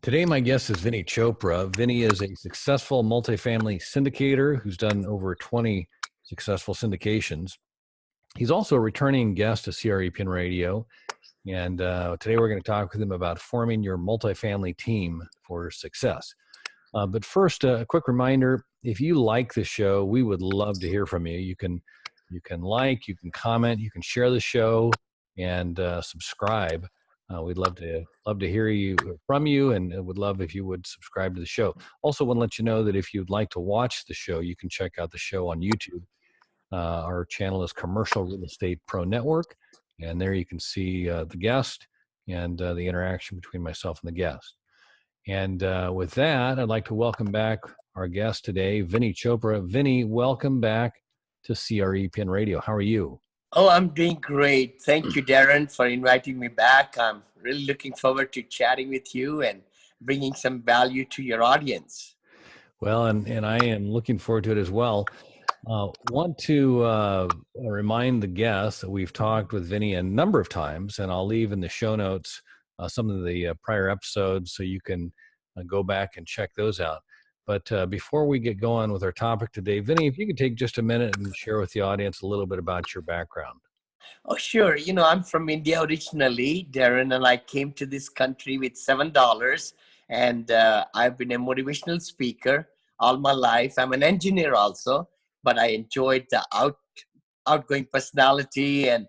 Today, my guest is Vinney Chopra. Vinney is a successful multifamily syndicator who's done over 20 successful syndications. He's also a returning guest to CREPN Radio. And today we're going to talk with him about forming your multifamily team for success. But first, a quick reminder, if you like the show, we would love to hear from you. You can like, you can comment, you can share the show, and subscribe. We'd love to hear from you, and would love if you would subscribe to the show. Also, want to let you know that if you'd like to watch the show, you can check out the show on YouTube. Our channel is Commercial Real Estate Pro Network, and there you can see the guest and the interaction between myself and the guest. And with that, I'd like to welcome back our guest today, Vinney Chopra. Vinney, welcome back to CREPN Radio. How are you? Oh, I'm doing great. Thank you, Darren, for inviting me back. I'm really looking forward to chatting with you and bringing some value to your audience. Well, and I am looking forward to it as well. Want to remind the guests that we've talked with Vinney a number of times, and I'll leave in the show notes some of the prior episodes so you can go back and check those out. But before we get going with our topic today, Vinney, if you could take just a minute and share with the audience a little bit about your background. Oh, sure. I'm from India originally, Darren, and I came to this country with $7. And I've been a motivational speaker all my life. I'm an engineer also, but I enjoyed the outgoing personality and,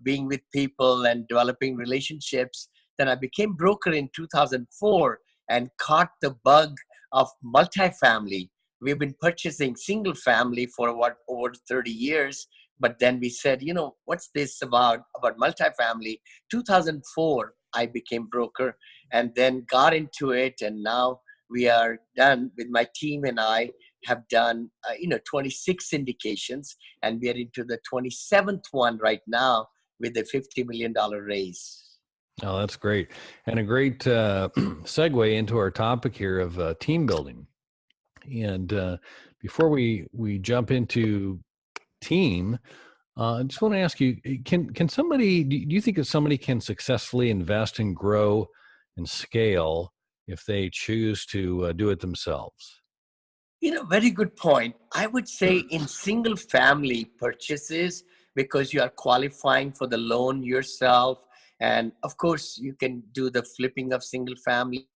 being with people and developing relationships. Then I became broker in 2004 and caught the bug of multifamily. We've been purchasing single family for over 30 years. But then we said, what's this about multifamily? 2004, I became broker and then got into it. And now we are done with my team, and I have done, 26 syndications, and we are into the 27th one right now with a $50 million raise. Oh, that's great. And a great segue into our topic here of team building. And before we jump into team, I just want to ask you, can somebody, do you think that somebody can successfully invest and grow and scale if they choose to do it themselves? Very good point. I would say in single family purchases, because you are qualifying for the loan yourself. And of course, you can do the flipping of single family,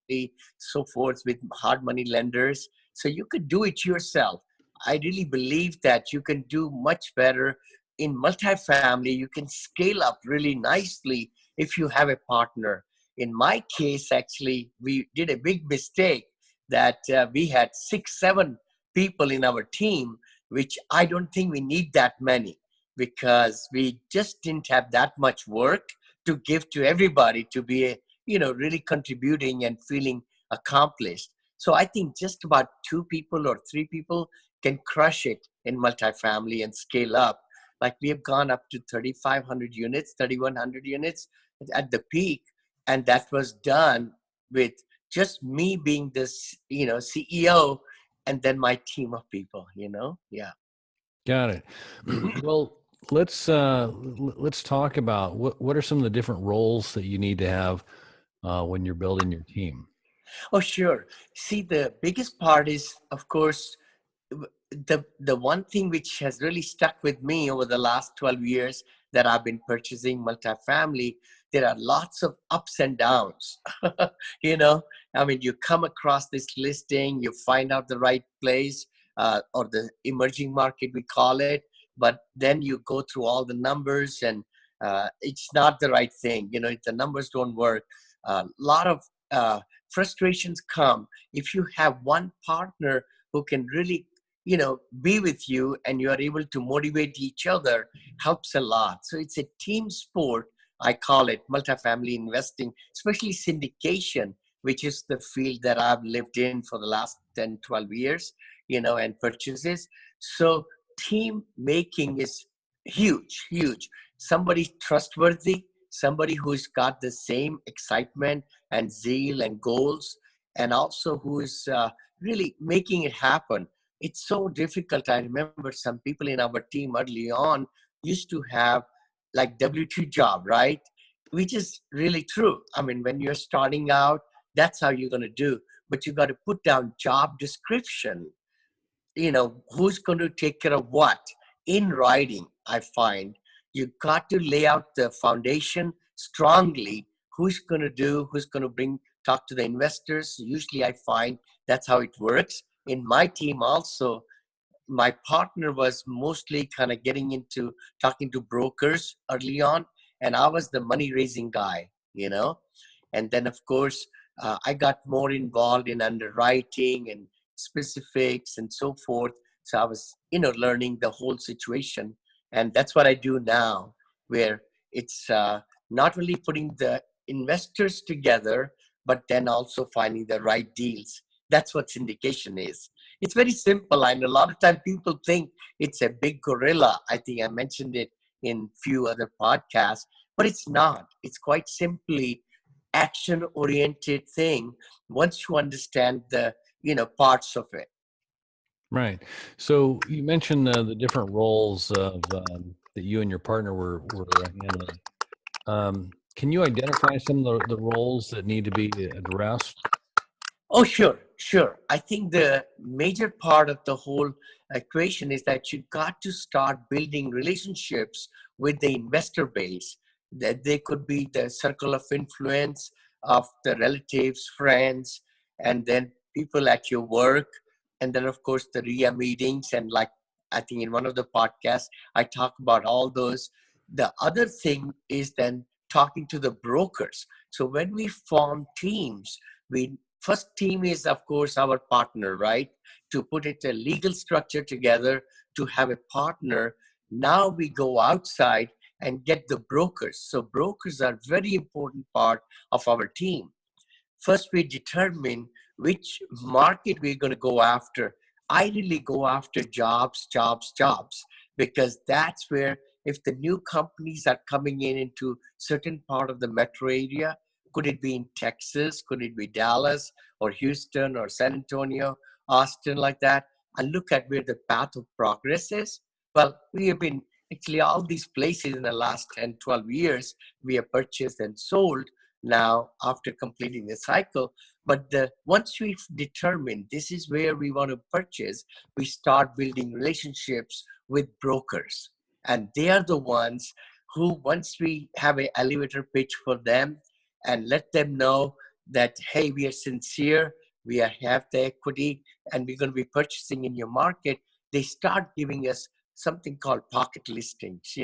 so forth with hard money lenders. So you could do it yourself. I really believe that you can do much better in multifamily. You can scale up really nicely if you have a partner. In my case, actually, we did a big mistake that we had 6-7 people in our team, which I don't think we need that many, because we just didn't have that much work to give to everybody to be, really contributing and feeling accomplished. So I think just about 2 people or 3 people can crush it in multifamily and scale up. Like we have gone up to 3,500 units, 3,100 units at the peak. And that was done with just me being this, CEO, and then my team of people, Yeah. Got it. Well, let's talk about what are some of the different roles that you need to have when you're building your team. Oh, sure. See, the biggest part is, of course, the one thing which has really stuck with me over the last 12 years that I've been purchasing multifamily. There are lots of ups and downs. You come across this listing, you find out the right place, or the emerging market, we call it, but then you go through all the numbers and it's not the right thing. If the numbers don't work, a lot of frustrations come. If you have one partner who can really be with you and you are able to motivate each other, helps a lot. So it's a team sport. I call it multifamily investing, especially syndication, which is the field that I've lived in for the last 10, 12 years, and purchases. So team making is huge, huge. Somebody trustworthy, somebody who's got the same excitement and zeal and goals, and also who is really making it happen. It's so difficult. I remember some people in our team early on used to have like W-2 job, right? Which is really true. I mean, when you're starting out, That's how you're going to do. But you got to put down job description, who's going to take care of what in writing. I find you got to lay out the foundation strongly. Who's going to do, who's going to talk to the investors. Usually I find that's how it works in my team. Also, my partner was mostly kind of getting into talking to brokers early on, and I was the money raising guy, and then of course I got more involved in underwriting and specifics and so forth. So I was learning the whole situation, and that's what I do now, where it's not really putting the investors together, but then also finding the right deals. That's what syndication is. It's very simple. And a lot of times people think it's a big gorilla. I think I mentioned it in few other podcasts, but it's not. It's quite simply action-oriented thing once you understand the parts of it. Right. So you mentioned the different roles of that you and your partner were handling. Can you identify some of the roles that need to be addressed? Oh, sure. I think the major part of the whole equation is that you got to start building relationships with the investor base. That they could be the circle of influence of the relatives, friends, and then people at your work. And then, of course, the RIA meetings. And like I think in one of the podcasts, I talk about all those. The other thing is then talking to the brokers. So when we form teams, we first team is, of course, our partner, right? To put it a legal structure together, to have a partner. Now we go outside and get the brokers. So brokers are very important part of our team. First, we determine which market we're going to go after. I really go after jobs, because that's where if the new companies are coming in into certain part of the metro area, could it be in Texas? Could it be Dallas or Houston or San Antonio, Austin, like that? And look at where the path of progress is. Well, we have been actually all these places in the last 10, 12 years, we have purchased and sold now after completing the cycle. But once we've determined this is where we want to purchase, we start building relationships with brokers. And they are the ones who, once we have an elevator pitch for them and let them know that, hey, we are sincere, have the equity, and we're going to be purchasing in your market, they start giving us something called pocket listings,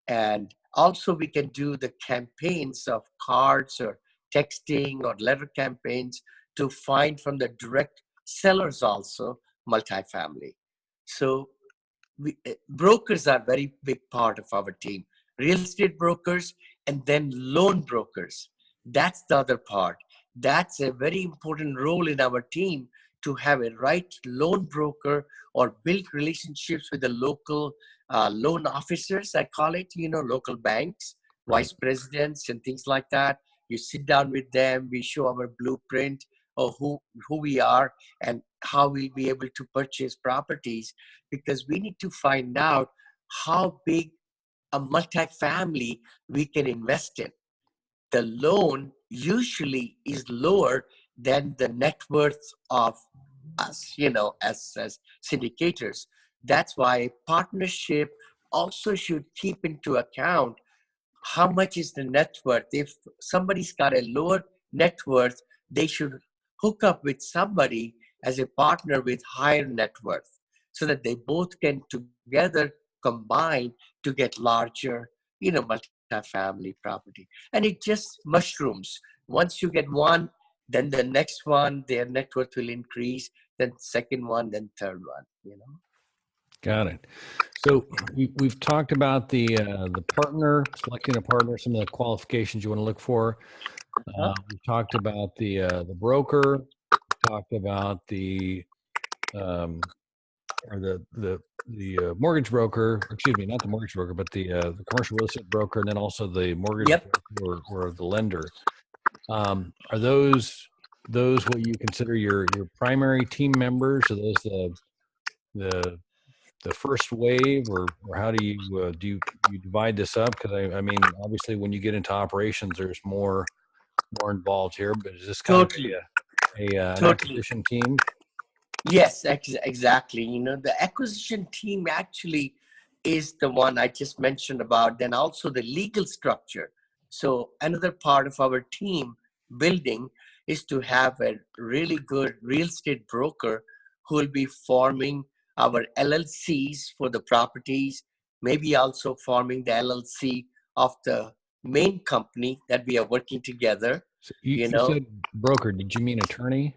and also we can do the campaigns of cards or texting or letter campaigns to find from the direct sellers also multifamily. So brokers are very big part of our team. Real estate brokers and then loan brokers. That's the other part. That's a very important role in our team, to have a right loan broker or build relationships with the local loan officers, I call it, local banks, vice presidents and things like that. You sit down with them, we show our blueprint of who we are and how we'll be able to purchase properties, because we need to find out how big a multifamily we can invest in. The loan usually is lower than the net worth of us, as syndicators. That's why partnership also should keep into account how much is the net worth. If somebody's got a lower net worth, they should hook up with somebody as a partner with higher net worth, so that they both can together combine to get larger, multifamily property. And it just mushrooms. Once you get one, then the next one, their net worth will increase, then second one, then third one, Got it. So we've talked about the partner, selecting a partner, some of the qualifications you want to look for. We've talked about the broker. Talked about the or the mortgage broker. Excuse me, not the mortgage broker, but the commercial real estate broker, and then also the mortgage broker or the lender. Are those what you consider your primary team members? Are those the first wave, or how do you divide this up? Because I mean, obviously, when you get into operations, there's more more involved here, but is this kind of Totally, an totally. acquisition team? Yes, exactly. You know, the acquisition team actually is the one I just mentioned about, then also the legal structure. So another part of our team building is to have a really good real estate broker who will be forming our LLCs for the properties, maybe also forming the LLC of the main company that we are working together, So you you know. said broker. Did you mean attorney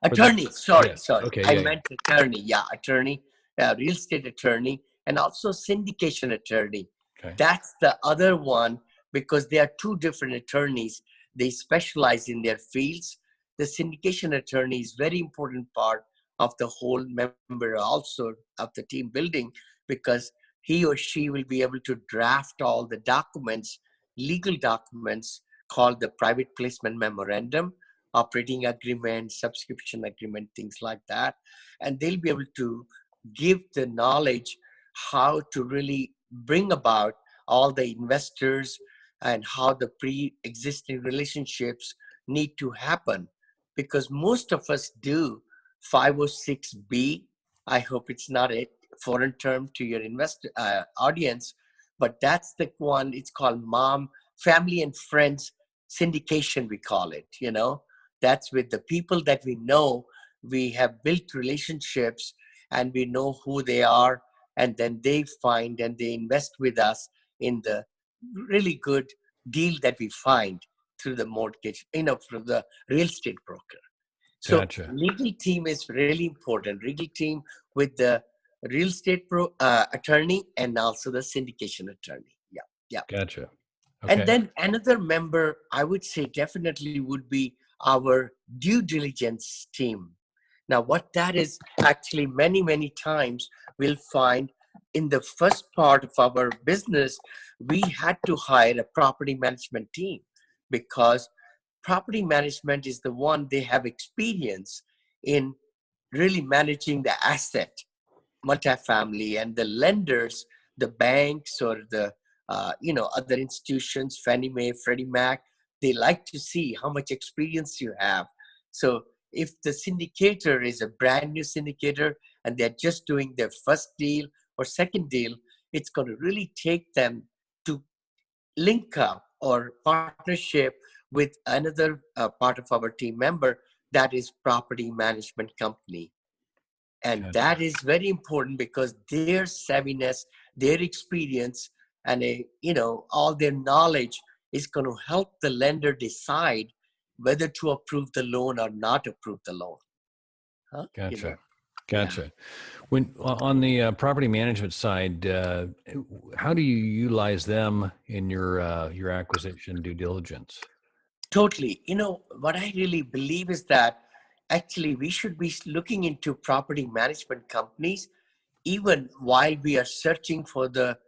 for that? Attorney, sorry, Yeah. sorry. Okay. I Yeah. Yeah. meant attorney. Yeah, attorney, real estate attorney, and also syndication attorney. Okay. That's the other one because they are two different attorneys. They specialize in their fields. The syndication attorney is very important part of the whole member also of the team building because he or she will be able to draft all the documents, legal documents called the private placement memorandum, operating agreement, subscription agreement, things like that. And they'll be able to give the knowledge how to really bring about all the investors and how the pre-existing relationships need to happen. Because most of us do 506B. I hope it's not a foreign term to your investor audience, but that's the one. It's called mom, family and friends syndication, we call it, you know. That's with the people that we know, we have built relationships and we know who they are. And then they find and they invest with us in the really good deal that we find through the mortgage, you know, through the real estate broker. So Gotcha. legal team is really important. Legal team with the real estate attorney and also the syndication attorney. Yeah, yeah. Gotcha. And Okay. then another member, I would say definitely would be our due diligence team. Now, what that is actually many, many times we'll find in the first part of our business, we had to hire a property management team because property management is the one they have experience in really managing the asset multifamily, and the lenders, the banks or the other institutions, Fannie Mae, Freddie Mac, they like to see how much experience you have. So if the syndicator is a brand new syndicator and they're just doing their first deal or second deal, it's going to really take them to link up or partnership with another part of our team member that is property management company. And Gotcha. that is very important because their savviness, their experience, and all their knowledge is going to help the lender decide whether to approve the loan or not approve the loan. Huh? Gotcha. Yeah. Gotcha. When on the property management side, how do you utilize them in your acquisition due diligence? Totally. You know, what I really believe is that actually we should be looking into property management companies even while we are searching for the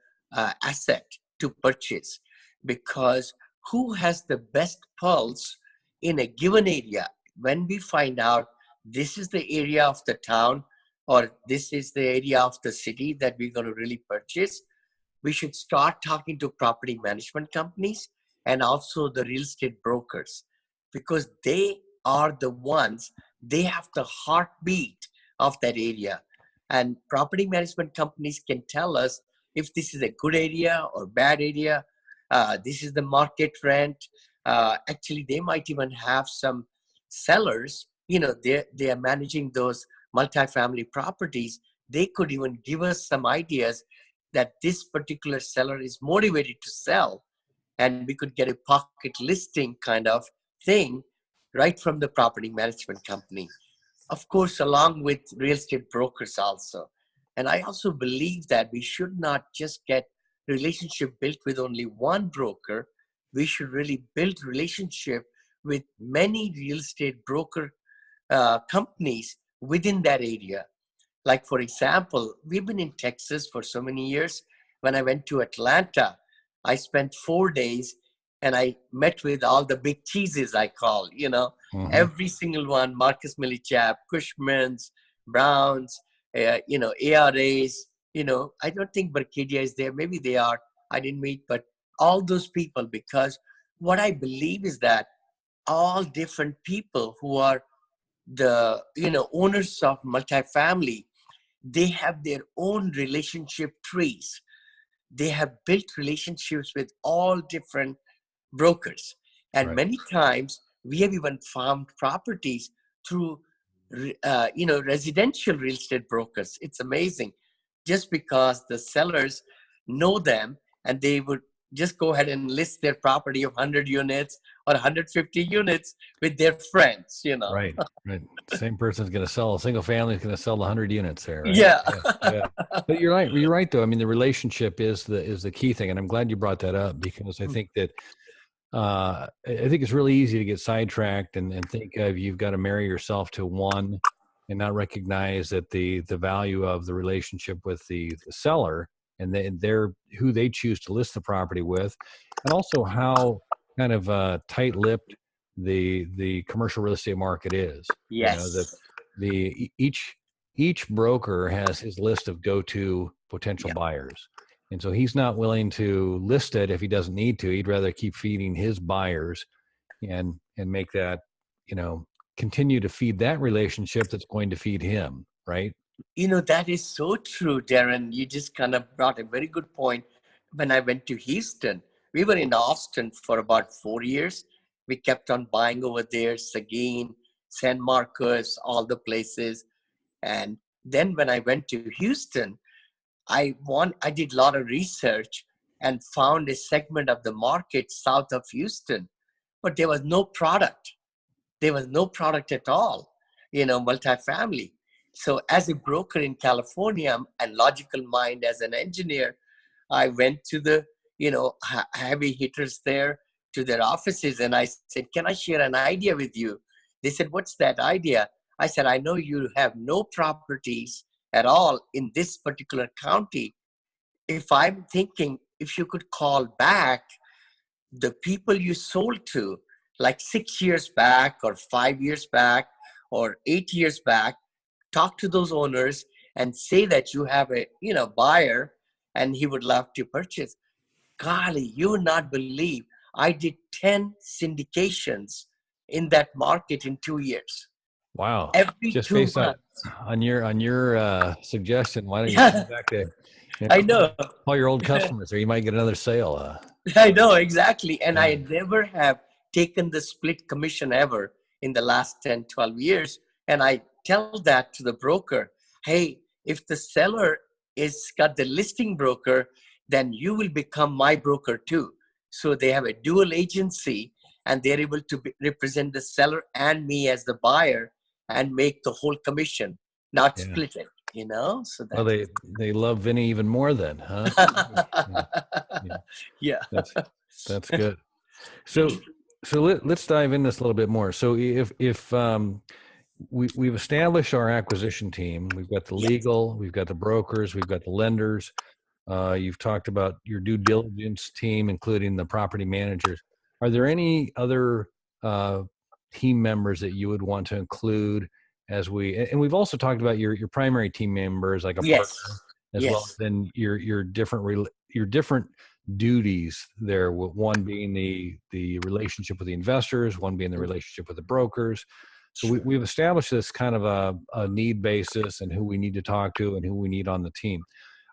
asset to purchase, because who has the best pulse in a given area? When we find out this is the area of the town or this is the area of the city that we're going to really purchase, we should start talking to property management companies and also the real estate brokers, because they are the ones, they have the heartbeat of that area. And property management companies can tell us if this is a good area or bad area. This is the market rent. Actually, they might even have some sellers, they are managing those multifamily properties. They could even give us some ideas that this particular seller is motivated to sell, and we could get a pocket listing kind of thing right from the property management company, of course, along with real estate brokers also. And I also believe that we should not just get relationship built with only one broker. We should really build relationship with many real estate broker companies within that area. Like, for example, we've been in Texas for so many years. When I went to Atlanta, I spent 4 days and I met with all the big cheeses, I call, Hmm. every single one, Marcus Millichap, Cushman's, Browns, ARAs, I don't think Barcadia is there. Maybe they are. I didn't meet, but all those people, because what I believe is that all different people who are the owners of multifamily. They have their own relationship trees. They have built relationships with all different brokers, and Right. many times we have even found properties through residential real estate brokers. It's amazing, just because the sellers know them, and they would just go ahead and list their property of 100 units or 150 units with their friends. Right. Right. Same person's going to sell a single family is going to sell 100 units there, right? Yeah. Yeah. Yeah. But you're right. You're right, though. I mean, the relationship is the key thing, and I'm glad you brought that up, because I think that I think it's really easy to get sidetracked and think of you've got to marry yourself to one, and not recognize that the value of the relationship with the seller, and they're who they choose to list the property with, and also how kind of tight-lipped the commercial real estate market is. You know, that Yes. each broker has his list of go-to potential Yeah. buyers. And so he's not willing to list it if he doesn't need to. He'd rather keep feeding his buyers and make that, continue to feed that relationship that's going to feed him, right? That is so true, Darren. You just kind of brought a very good point. When I went to Houston, we were in Austin for about 4 years. We kept on buying over there, Seguin, San Marcos, all the places. And then when I went to Houston, I did a lot of research and found a segment of the market south of Houston, but there was no product. There was no product at all, multifamily. So as a broker in California and logical mind as an engineer, I went to the, heavy hitters there, to their offices, and I said, can I share an idea with you? They said, what's that idea? I said, I know you have no properties at all in this particular county. If I'm thinking, if you could call back the people you sold to, like 6 years back or 5 years back or 8 years back, talk to those owners and say that you have a buyer and he would love to purchase. Golly, you would not believe, I did 10 syndications in that market in 2 years. Wow. Every Just two based months. on your suggestion, why don't you Yeah, come back to I know. call your old customers, or you might get another sale. I know, exactly. And Yeah. I never have taken the split commission ever in the last 10, 12 years. And I tell that to the broker. Hey, if the seller is got the listing broker, then you will become my broker too. So they have a dual agency, and they're able to represent the seller and me as the buyer and make the whole commission, not Yeah. split it, So Well, that's they love Vinney even more then, huh? Yeah. Yeah. yeah. That's good. So let's dive in this a little bit more. So if we've established our acquisition team, we've got the Yes. legal, we've got the brokers, we've got the lenders. You've talked about your due diligence team, including the property managers. Are there any other team members that you would want to include as and we've also talked about your primary team members, like a Yes. partner, as well as Yes. then your different duties there, one being the relationship with the investors, one being the relationship with the brokers. So Sure. we've established this kind of a need basis and who we need to talk to and who we need on the team.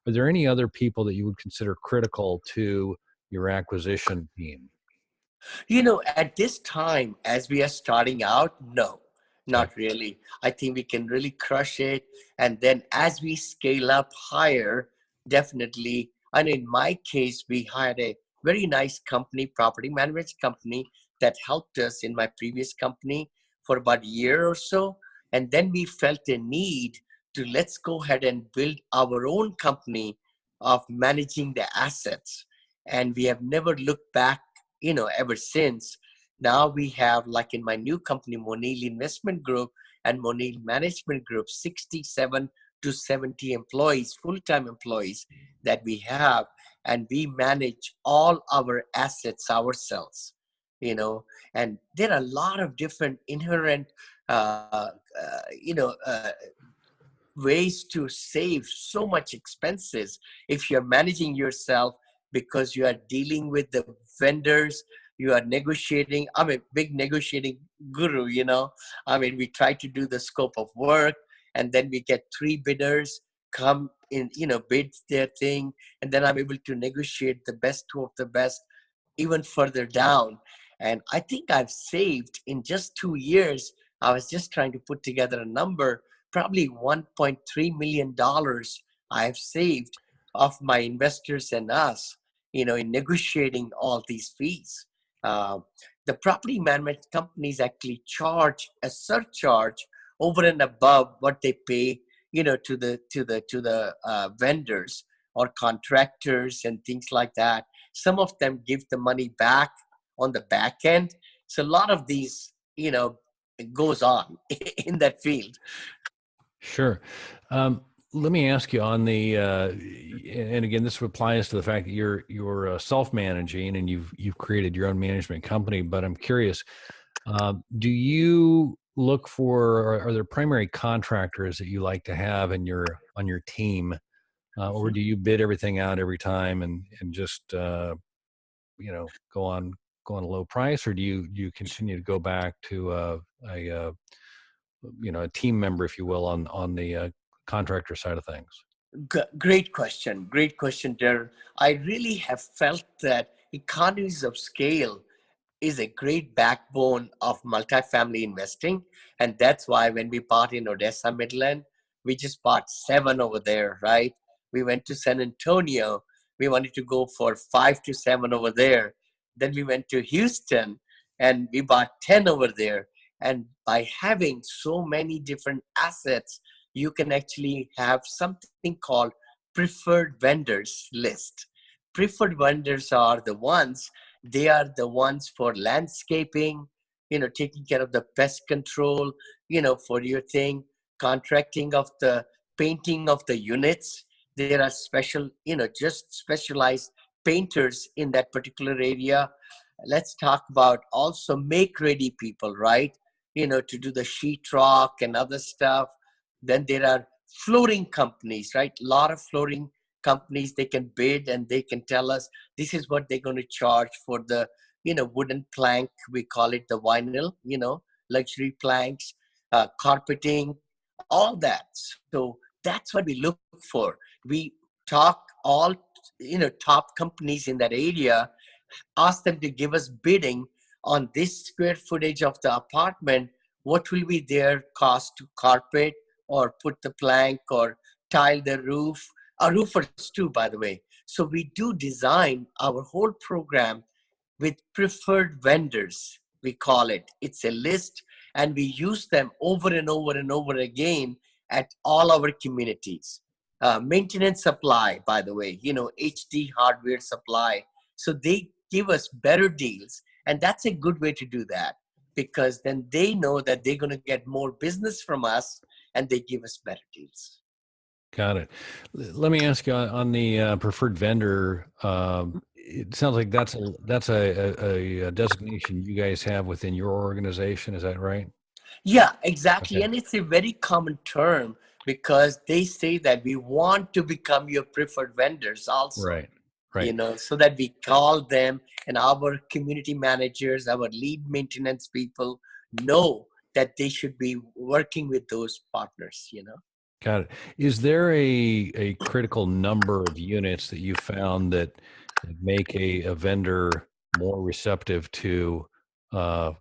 Are there any other people that you would consider critical to your acquisition team? At this time, as we are starting out, no, Okay. not really. I think we can really crush it. And then as we scale up higher, definitely. And in my case, we hired a very nice company, property management company, that helped us in my previous company for about a year or so. And then we felt a need to let's go ahead and build our own company of managing the assets. And we have never looked back ever since. Now we have, like in my new company, Monil Investment Group and Monil Management Group, 67 to 70 employees, full-time employees that we have, and we manage all our assets ourselves, and there are a lot of different inherent, ways to save so much expenses if you're managing yourself, because you are dealing with the vendors, you are negotiating. I'm a big negotiating guru, I mean, we try to do the scope of work, and then we get three bidders come in, bid their thing, and then I'm able to negotiate the best two of the best even further down. And I think I've saved in just 2 years. I was just trying to put together a number, probably $1.3 million I've saved of my investors and us, in negotiating all these fees. Uh, the property management companies actually charge a surcharge over and above what they pay, to the vendors or contractors and things like that. Some of them give the money back on the back end. So a lot of these, it goes on in that field. Sure. Let me ask you on the, and again, this applies to the fact that you're self-managing and you've created your own management company. But I'm curious, do you look for, or are there primary contractors that you like to have on your team, or do you bid everything out every time and just go on a low price, or do you continue to go back to a team member, if you will, on the contractor side of things? Great question. Great question, Darren. I really have felt that economies of scale is a great backbone of multifamily investing. And that's why when we bought in Odessa, Midland, we just bought 7 over there, right? We went to San Antonio. We wanted to go for 5 to 7 over there. Then we went to Houston and we bought 10 over there. And by having so many different assets, you can actually have something called preferred vendors list. Preferred vendors are the ones, they are the ones for landscaping, taking care of the pest control, for your thing, contracting of the painting of the units. There are special, just specialized painters in that particular area. Let's talk about also make ready people, right? To do the sheetrock and other stuff. Then there are flooring companies, right? A lot of flooring companies, they can bid and they can tell us this is what they're going to charge for the, wooden plank. We call it the vinyl, luxury planks, carpeting, all that. So that's what we look for. We talk all, top companies in that area, ask them to give us bidding on this square footage of the apartment. What will be their cost to carpet or put the plank or tile the roof? Our roofers too, by the way. So we do design our whole program with preferred vendors, we call it. It's a list, and we use them over and over and over again at all our communities. Maintenance supply, by the way, HD hardware supply. So they give us better deals. And that's a good way to do that, because then they know that they're going to get more business from us and they give us better deals. Got it. Let me ask you on the preferred vendor. It sounds like that's a designation you guys have within your organization. Is that right? Yeah, exactly. Okay. And it's a very common term because they say that we want to become your preferred vendors also, Right. Right. so that we call them, and our community managers, our lead maintenance people know that they should be working with those partners. Got it. Is there a critical number of units that you found that make a vendor more receptive to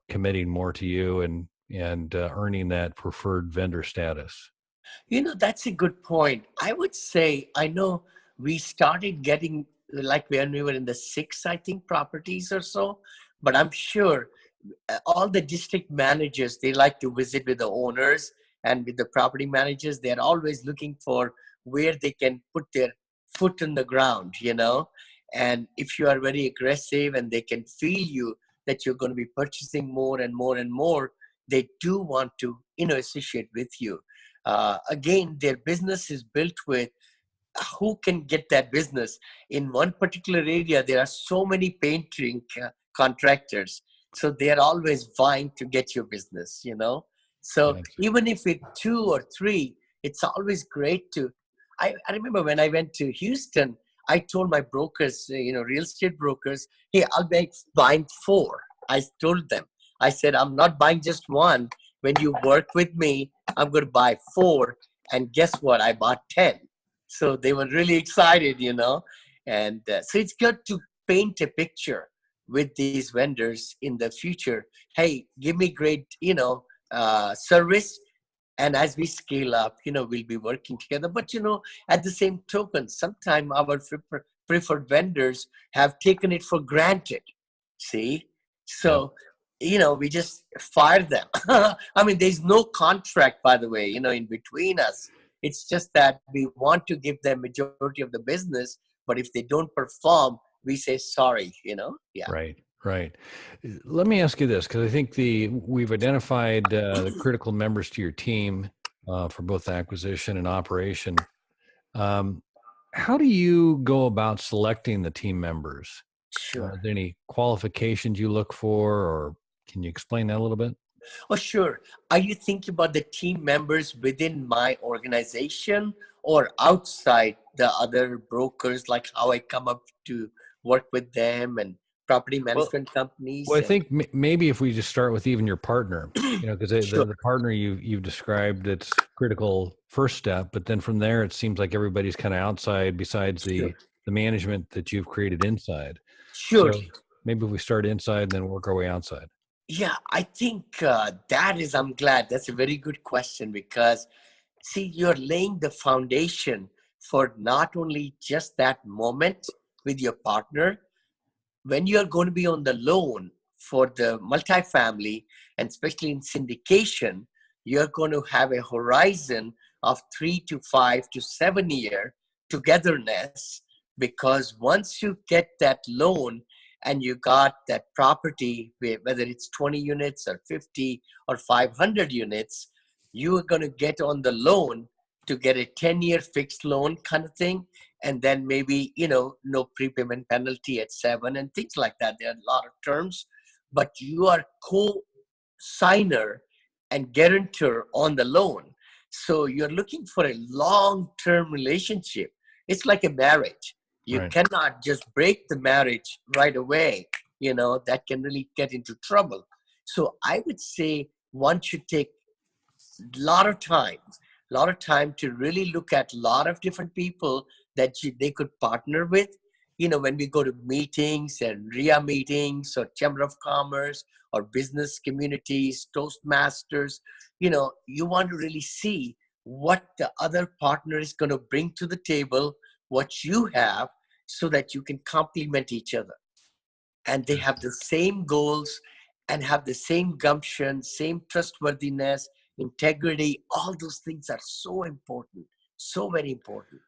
committing more to you and earning that preferred vendor status? That's a good point. I would say, I know we started getting, like when we were in the 6, I think, properties or so, but I'm sure all the district managers, they like to visit with the owners and with the property managers. They're always looking for where they can put their foot on the ground. And if you are very aggressive and they can feel you that you're going to be purchasing more and more and more, they do want to, associate with you. Again, their business is built with who can get that business. In one particular area, there are so many painting contractors. So they are always vying to get your business. So Gotcha. even if it's 2 or 3, it's always great to. I remember when I went to Houston, I told my brokers, real estate brokers, hey, I'll be buying 4. I told them, I said, I'm not buying just 1. When you work with me, I'm going to buy 4. And guess what? I bought 10. So they were really excited, And so it's good to paint a picture with these vendors in the future. Hey, give me great, service. And as we scale up, we'll be working together. But, at the same token, sometimes our preferred vendors have taken it for granted. See? So, we just fire them. I mean, there's no contract, by the way, in between us. It's just that we want to give them majority of the business. But if they don't perform, we say sorry, Yeah. Right. Let me ask you this, because I think we've identified the critical members to your team for both acquisition and operation. How do you go about selecting the team members? Sure. Are there any qualifications you look for, or can you explain that a little bit? Oh, sure. Are you thinking about the team members within my organization or outside the other brokers, like how I come up to work with them and property management companies? Well, I think maybe if we just start with even your partner, because Sure. the partner you've described, it's critical first step, but then from there, it seems like everybody's kind of outside besides the management that you've created inside. Surely. So maybe if we start inside and then work our way outside. Yeah, I think I'm glad. That's a very good question because, see, you're laying the foundation for not only just that moment with your partner, when you're going to be on the loan for the multifamily, and especially in syndication, you're going to have a horizon of 3 to 5 to 7 year togetherness, because once you get that loan and you got that property, whether it's 20 units or 50 or 500 units, you are going to get on the loan to get a 10-year fixed loan kind of thing. And then maybe, no prepayment penalty at 7 and things like that. There are a lot of terms, but you are co-signer and guarantor on the loan. So you're looking for a long-term relationship. It's like a marriage. You cannot just break the marriage right away. That can really get into trouble. So I would say one should take a lot of time to really look at a lot of different people that they could partner with. When we go to meetings and RIA meetings or Chamber of Commerce or business communities, Toastmasters, you want to really see what the other partner is going to bring to the table, what you have, so that you can complement each other. And they have the same goals and have the same gumption, same trustworthiness, integrity. All those things are so important, so very important.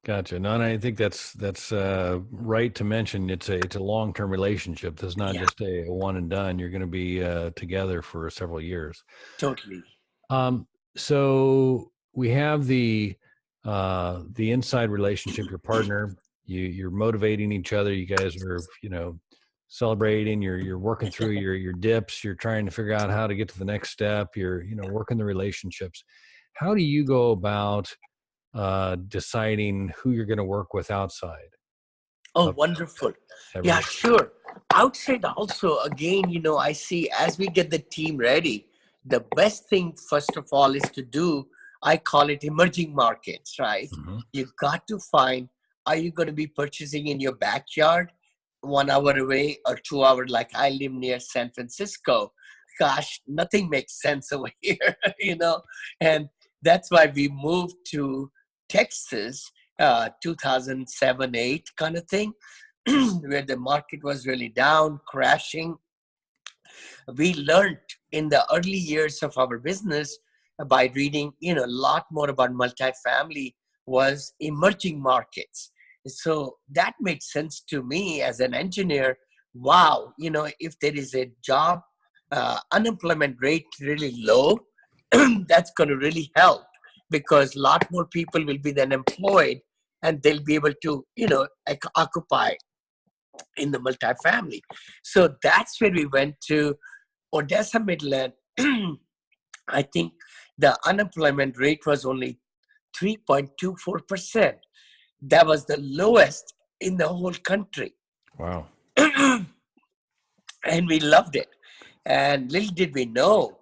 Gotcha. No, and I think that's right to mention. It's a long-term relationship. It's not just a one and done. You're going to be together for several years. Totally. So we have the inside relationship. Your partner, you're motivating each other. You guys are celebrating. You're working through your dips. You're trying to figure out how to get to the next step. You're working the relationships. How do you go about deciding who you're going to work with outside? Oh, wonderful. Yeah, sure. Outside also, again, I see as we get the team ready, the best thing, first of all, is to do, I call it emerging markets, right? Mm-hmm. You've got to find, are you going to be purchasing in your backyard 1 hour away or 2 hours? Like I live near San Francisco. Gosh, nothing makes sense over here, and that's why we moved to Texas, 2007-8 kind of thing, where the market was really down, crashing. We learned in the early years of our business by reading, a lot more about multifamily was emerging markets. So that made sense to me as an engineer. Wow, if there is a job, unemployment rate really low, that's going to really help, because a lot more people will be then employed and they'll be able to, occupy in the multifamily. So that's where we went to Odessa, Midland. I think the unemployment rate was only 3.24%. That was the lowest in the whole country. Wow. And we loved it. And little did we know,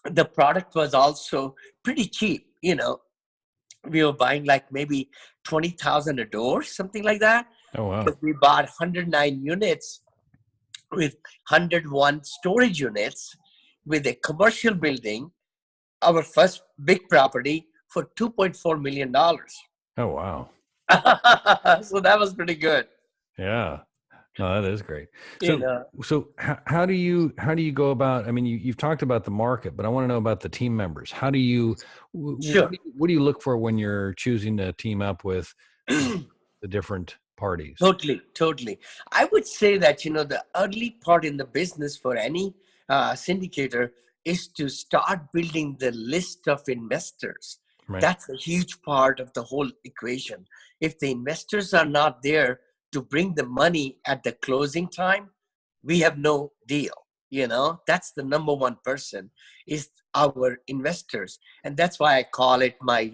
the product was also pretty cheap. We were buying like maybe 20,000 a door, something like that. Oh, wow. But we bought 109 units with 101 storage units with a commercial building, our first big property, for $2.4 million. Oh, wow. So that was pretty good. Yeah. No, that is great. You So, know. so how do you go about? I mean, you've talked about the market, but I want to know about the team members. How do you? Sure. What do you look for when you're choosing to team up with the different parties? Totally. I would say that, the early part in the business for any syndicator is to start building the list of investors. Right. That's a huge part of the whole equation. If the investors are not there to bring the money at the closing time, we have no deal. That's the number one person, is our investors. And that's why I call it my,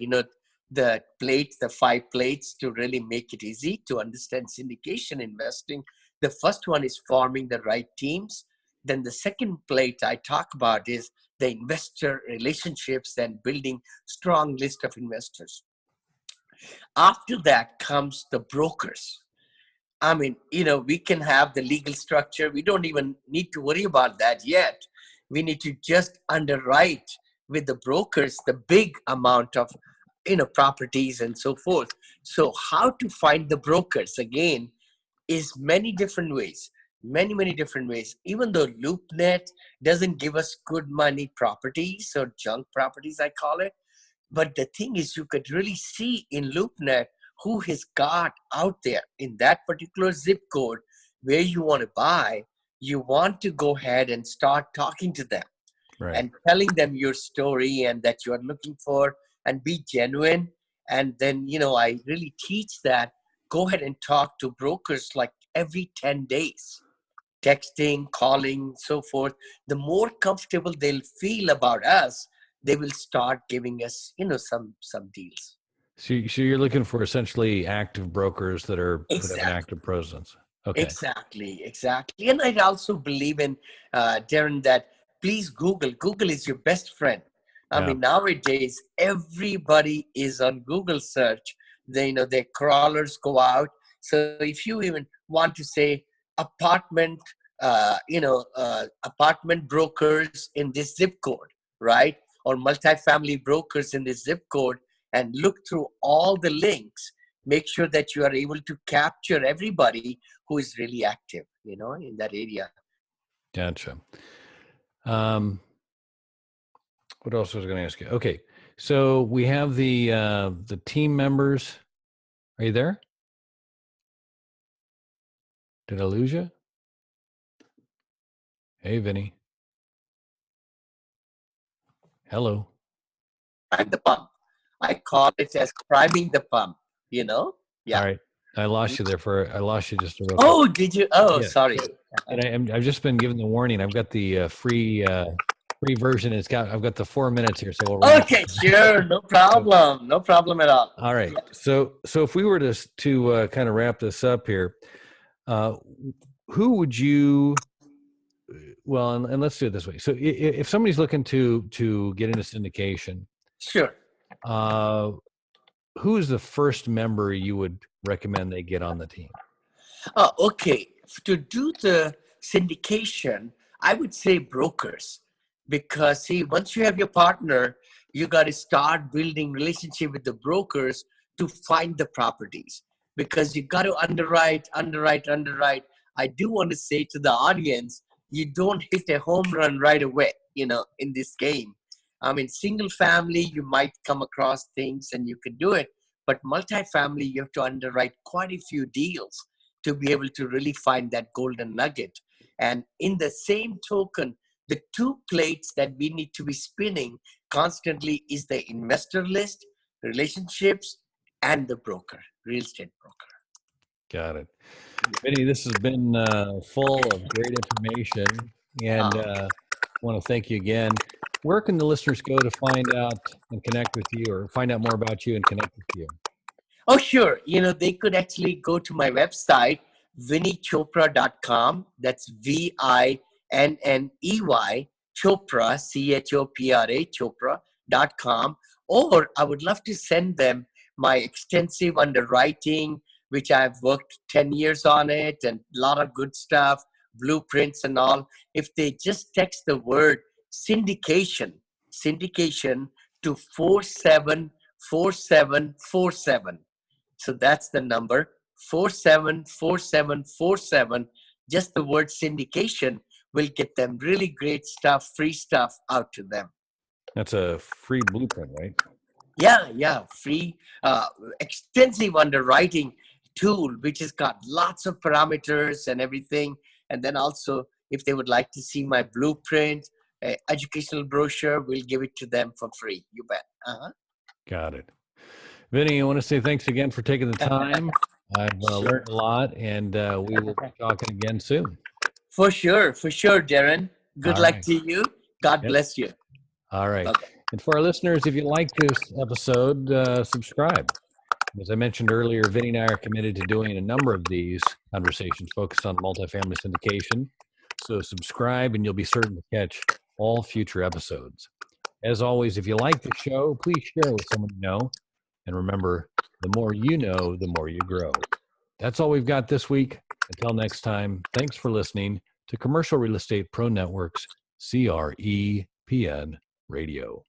the plates, the 5 plates, to really make it easy to understand syndication investing. The first one is forming the right teams. Then the second plate I talk about is the investor relationships and building strong list of investors. After that comes the brokers. I mean, we can have the legal structure. We don't even need to worry about that yet. We need to just underwrite with the brokers the big amount of, properties and so forth. So how to find the brokers, again, is many different ways. Many different ways. Even though LoopNet doesn't give us good money properties, or junk properties, I call it. But the thing is, you could really see in LoopNet who has got out there in that particular zip code where you want to buy. You want to go ahead and start talking to them, Right. and telling them your story and that you are looking for, and be genuine. And then, I really teach that. Go ahead and talk to brokers like every 10 days, texting, calling, so forth. The more comfortable they'll feel about us, they will start giving us, some deals. So you're looking for essentially active brokers that have an Exactly. active presence. Okay. Exactly. And I also believe in, Darren, that please Google. Google is your best friend. I mean, nowadays, everybody is on Google search. Their crawlers go out. So if you even want to say apartment, apartment brokers in this zip code, right? Or multifamily brokers in this zip code, and look through all the links, make sure that you are able to capture everybody who is really active, in that area. Gotcha. What else was I going to ask you? Okay. So we have the team members. Are you there? Did I lose you? Hey, Vinney. Hello. And the pump. I call it as priming the pump, Yeah. All right. I lost you just a real quick. Oh, did you? Oh, Yeah. sorry. And I've just been given the warning. I've got the free version. I've got the 4 minutes here. So we'll Okay, sure. No problem. No problem at all. All right. So if we were to kind of wrap this up here, who would you? Well, and let's do it this way. So if somebody's looking to get into syndication, Sure. Who is the first member you would recommend they get on the team? Okay. To do the syndication, I would say brokers, because see, once you have your partner, you got to start building relationship with the brokers to find the properties, because you got to underwrite. I do want to say to the audience, you don't hit a home run right away, in this game. I mean, single family, you might come across things and you can do it, but multifamily, you have to underwrite quite a few deals to be able to really find that golden nugget. And in the same token, the 2 plates that we need to be spinning constantly is the investor list, relationships, and the broker, real estate broker. Got it. Vinney, this has been full of great information, and I want to thank you again. Where can the listeners go to find out and connect with you, or find out more about you and connect with you? Oh, sure. They could actually go to my website, vinneychopra.com. That's Vinney Chopra, Chopra, Chopra.com. Or I would love to send them my extensive underwriting, which I've worked 10 years on it, and a lot of good stuff, blueprints and all. If they just text the word syndication to 474747. So that's the number, 474747. Just the word syndication will get them really great stuff, free stuff out to them. That's a free blueprint, right? Yeah, free, extensive underwriting tool, which has got lots of parameters and everything. And then also, if they would like to see my blueprint, educational brochure, we'll give it to them for free. You bet. Got it. Vinney, I want to say thanks again for taking the time. I've Sure. learned a lot, and we will be talking again soon. For sure, Darren. Good All luck right. to you. God Yep. bless you. All right. Bye-bye. And for our listeners, if you like this episode, subscribe. As I mentioned earlier, Vinney and I are committed to doing a number of these conversations focused on multifamily syndication. So subscribe and you'll be certain to catch all future episodes. As always, if you like the show, please share it with someone you know. And remember, the more you know, the more you grow. That's all we've got this week. Until next time, thanks for listening to Commercial Real Estate Pro Network's CREPN Radio.